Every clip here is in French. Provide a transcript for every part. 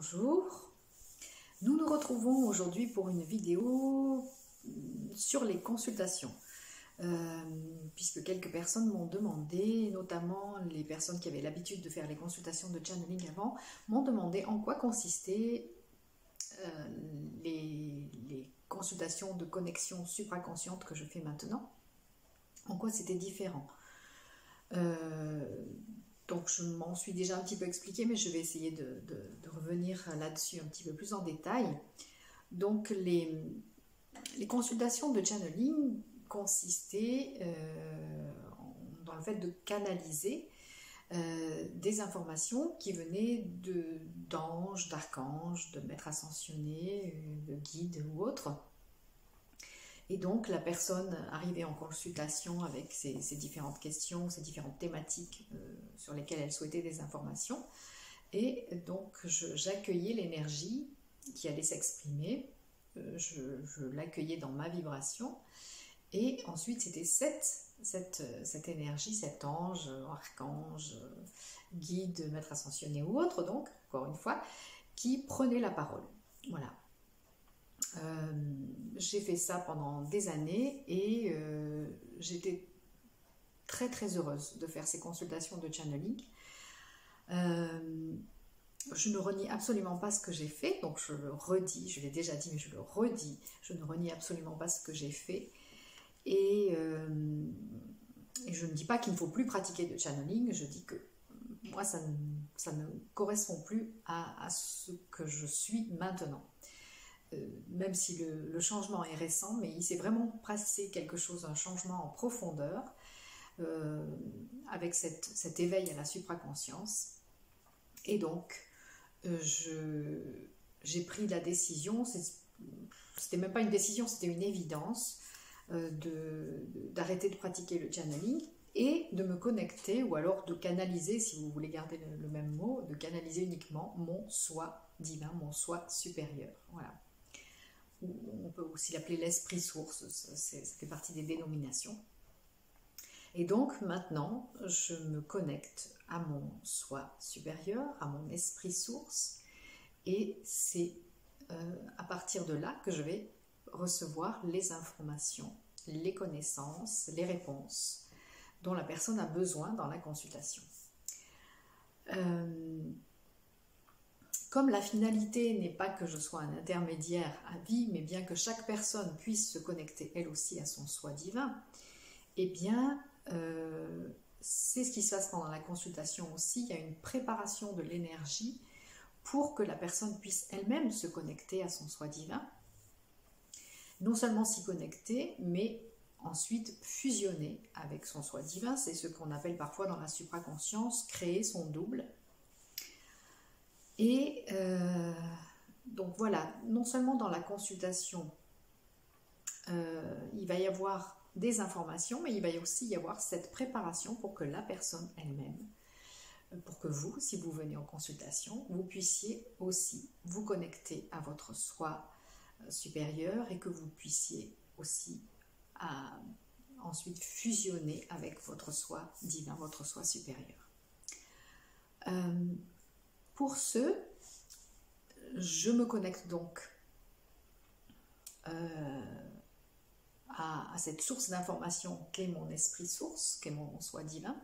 Bonjour, nous nous retrouvons aujourd'hui pour une vidéo sur les consultations, puisque quelques personnes m'ont demandé, notamment les personnes qui avaient l'habitude de faire les consultations de channeling avant, m'ont demandé en quoi consistaient les consultations de connexion supraconsciente que je fais maintenant, en quoi c'était différent. Donc je m'en suis déjà un petit peu expliqué, mais je vais essayer de revenir là-dessus un petit peu plus en détail. Donc les consultations de channeling consistaient dans le fait de canaliser des informations qui venaient d'anges, d'archanges, de maîtres ascensionnés, de guides ou autres. Et donc la personne arrivait en consultation avec ses différentes questions, ses différentes thématiques sur lesquelles elle souhaitait des informations. Et donc j'accueillais l'énergie qui allait s'exprimer, je l'accueillais dans ma vibration. Et ensuite c'était cette énergie, cet ange, archange, guide, maître ascensionné ou autre, donc encore une fois, qui prenait la parole. Voilà. J'ai fait ça pendant des années et j'étais très très heureuse de faire ces consultations de channeling. Je ne renie absolument pas ce que j'ai fait, donc je le redis, je l'ai déjà dit mais je le redis, je ne renie absolument pas ce que j'ai fait et je ne dis pas qu'il ne faut plus pratiquer de channeling, je dis que moi ça ne correspond plus à ce que je suis maintenant. Même si le changement est récent, mais il s'est vraiment passé quelque chose, un changement en profondeur, avec cet éveil à la supraconscience. Et donc, j'ai pris la décision, c'était même pas une décision, c'était une évidence, d'arrêter de pratiquer le channeling et de me connecter, ou alors de canaliser, si vous voulez garder le même mot, de canaliser uniquement mon soi divin, mon soi supérieur. Voilà. On peut aussi l'appeler l'esprit source, ça fait partie des dénominations. Et donc maintenant, je me connecte à mon soi supérieur, à mon esprit source, et c'est à partir de là que je vais recevoir les informations, les connaissances, les réponses dont la personne a besoin dans la consultation. Comme la finalité n'est pas que je sois un intermédiaire à vie, mais bien que chaque personne puisse se connecter elle aussi à son soi divin, eh bien, c'est ce qui se passe pendant la consultation aussi. Il y a une préparation de l'énergie pour que la personne puisse elle-même se connecter à son soi divin. Non seulement s'y connecter, mais ensuite fusionner avec son soi divin. C'est ce qu'on appelle parfois dans la supraconscience créer son double. Et donc voilà, non seulement dans la consultation, il va y avoir des informations, mais il va aussi y avoir cette préparation pour que la personne elle-même, pour que vous, si vous venez en consultation, vous puissiez aussi vous connecter à votre soi supérieur et que vous puissiez aussi ensuite fusionner avec votre soi divin, votre soi supérieur. Pour ce, je me connecte donc à cette source d'information qu'est mon esprit source, qu'est mon soi divin.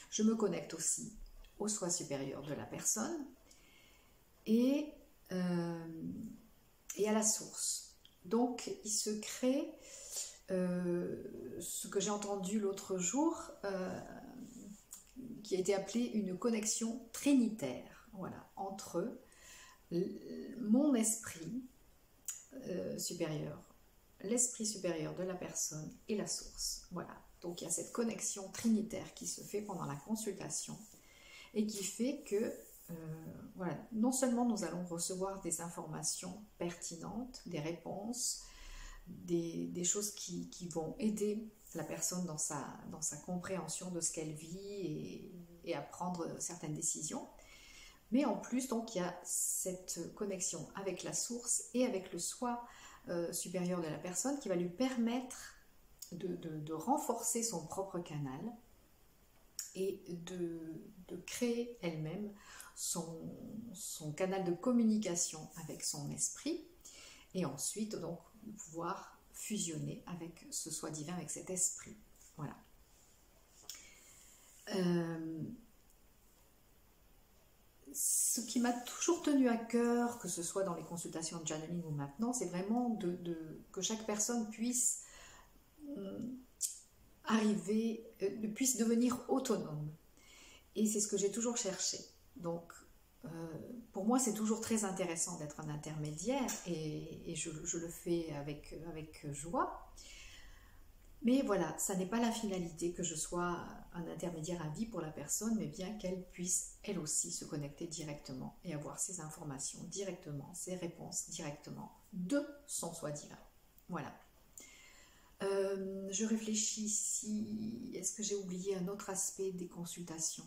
Je me connecte aussi au soi supérieur de la personne et à la source. Donc il se crée ce que j'ai entendu l'autre jour, qui a été appelé une connexion trinitaire, voilà, entre mon esprit supérieur, l'esprit supérieur de la personne et la source. Voilà, donc il y a cette connexion trinitaire qui se fait pendant la consultation et qui fait que voilà, non seulement nous allons recevoir des informations pertinentes, des réponses, des choses qui vont aider la personne dans sa compréhension de ce qu'elle vit et à prendre certaines décisions, mais en plus donc il y a cette connexion avec la source et avec le soi supérieur de la personne qui va lui permettre de renforcer son propre canal et de créer elle-même son canal de communication avec son esprit, et ensuite donc pouvoir fusionner avec ce soi divin, avec cet esprit. Voilà. Ce qui m'a toujours tenu à cœur, que ce soit dans les consultations de channeling ou maintenant, c'est vraiment que chaque personne puisse puisse devenir autonome. Et c'est ce que j'ai toujours cherché. Donc, pour moi, c'est toujours très intéressant d'être un intermédiaire et je le fais avec joie. Mais voilà, ça n'est pas la finalité que je sois un intermédiaire à vie pour la personne, mais bien qu'elle puisse, elle aussi, se connecter directement et avoir ses informations directement, ses réponses directement de son soi divin. Voilà. Je réfléchis si... Est-ce que j'ai oublié un autre aspect des consultations?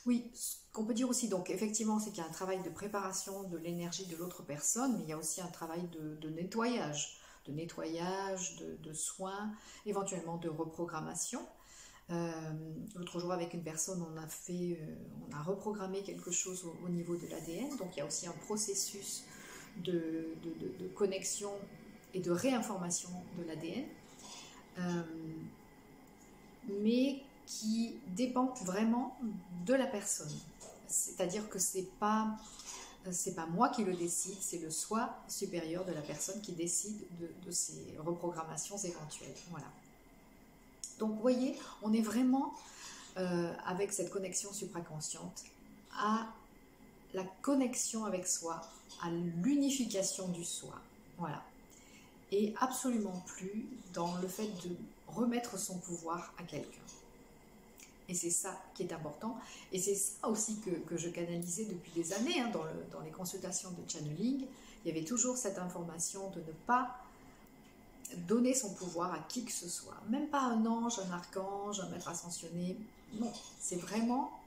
Oui, ce qu'on peut dire aussi, donc effectivement, c'est qu'il y a un travail de préparation de l'énergie de l'autre personne, mais il y a aussi un travail de nettoyage, de soins, éventuellement de reprogrammation. L'autre jour, avec une personne, on a reprogrammé quelque chose au niveau de l'ADN, donc il y a aussi un processus de connexion et de réinformation de l'ADN, mais qui dépend vraiment de la personne. C'est-à-dire que c'est pas moi qui le décide, c'est le soi supérieur de la personne qui décide de ces reprogrammations éventuelles. Voilà. Donc vous voyez, on est vraiment avec cette connexion supraconsciente à la connexion avec soi, à l'unification du soi. Voilà. Et absolument plus dans le fait de remettre son pouvoir à quelqu'un. Et c'est ça qui est important. Et c'est ça aussi que je canalisais depuis des années hein, dans les consultations de channeling. Il y avait toujours cette information de ne pas donner son pouvoir à qui que ce soit. Même pas un ange, un archange, un maître ascensionné. Non, c'est vraiment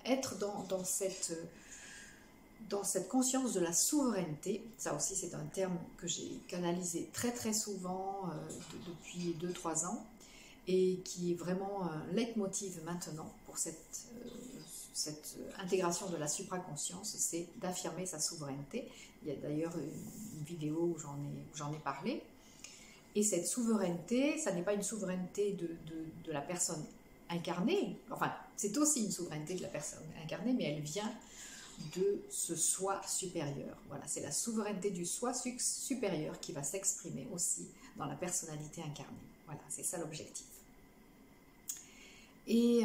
être dans cette conscience de la souveraineté. Ça aussi, c'est un terme que j'ai canalisé très très souvent depuis 2-3 ans. Et qui est vraiment un leitmotiv maintenant pour cette intégration de la supraconscience, c'est d'affirmer sa souveraineté. Il y a d'ailleurs une vidéo où j'en ai parlé. Et cette souveraineté, ça n'est pas une souveraineté de la personne incarnée, enfin, c'est aussi une souveraineté de la personne incarnée, mais elle vient de ce soi supérieur. Voilà, c'est la souveraineté du soi supérieur qui va s'exprimer aussi dans la personnalité incarnée. Voilà, c'est ça l'objectif. Et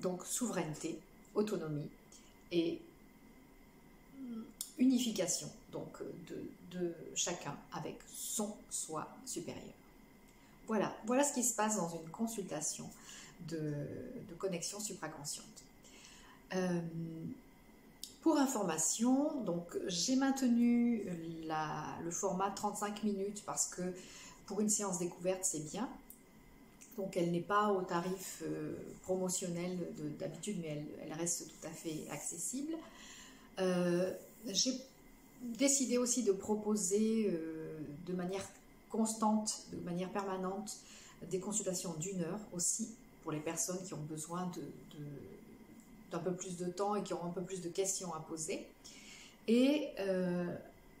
donc souveraineté, autonomie et unification donc de chacun avec son soi supérieur. Voilà ce qui se passe dans une consultation de connexion supraconsciente. Pour information, donc j'ai maintenu le format 35 minutes parce que pour une séance découverte c'est bien. Donc elle n'est pas au tarif promotionnel d'habitude, mais elle reste tout à fait accessible. J'ai décidé aussi de proposer de manière constante, de manière permanente, des consultations d'1 heure aussi, pour les personnes qui ont besoin d'un peu plus de temps et qui ont un peu plus de questions à poser. Et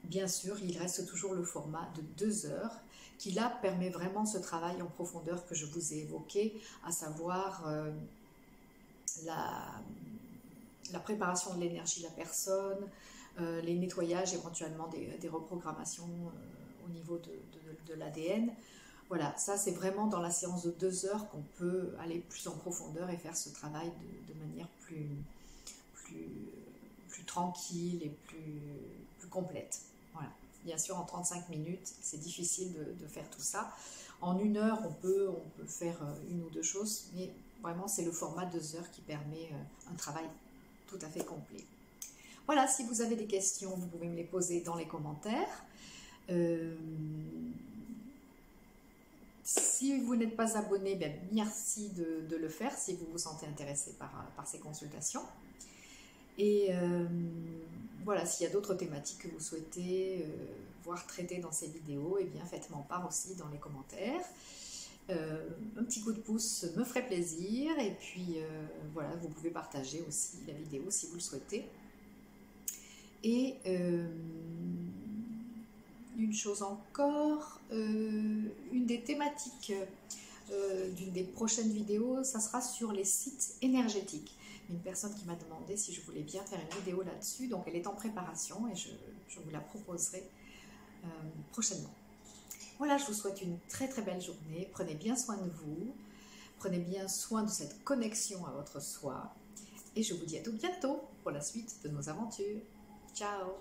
bien sûr, il reste toujours le format de 2 heures, qui là permet vraiment ce travail en profondeur que je vous ai évoqué, à savoir la préparation de l'énergie de la personne, les nettoyages éventuellement des reprogrammations au niveau de l'ADN. Voilà, ça c'est vraiment dans la séance de 2 heures qu'on peut aller plus en profondeur et faire ce travail de manière plus tranquille et plus complète. Voilà. Bien sûr, en 35 minutes, c'est difficile de faire tout ça. En 1 heure, on peut faire 1 ou 2 choses, mais vraiment, c'est le format 2 heures qui permet un travail tout à fait complet. Voilà, si vous avez des questions, vous pouvez me les poser dans les commentaires. Si vous n'êtes pas abonné, bien, merci de le faire si vous vous sentez intéressé par ces consultations. Et voilà, s'il y a d'autres thématiques que vous souhaitez voir traitées dans ces vidéos, eh bien faites-m'en part aussi dans les commentaires. un petit coup de pouce me ferait plaisir. Et puis voilà, vous pouvez partager aussi la vidéo si vous le souhaitez. Et une chose encore, une des thématiques d'une des prochaines vidéos, ça sera sur les sites énergétiques. Une personne qui m'a demandé si je voulais bien faire une vidéo là-dessus, donc elle est en préparation et je vous la proposerai prochainement. Voilà, je vous souhaite une très très belle journée, prenez bien soin de vous, prenez bien soin de cette connexion à votre soi et je vous dis à tout bientôt pour la suite de nos aventures. Ciao!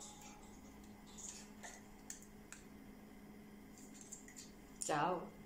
Ciao!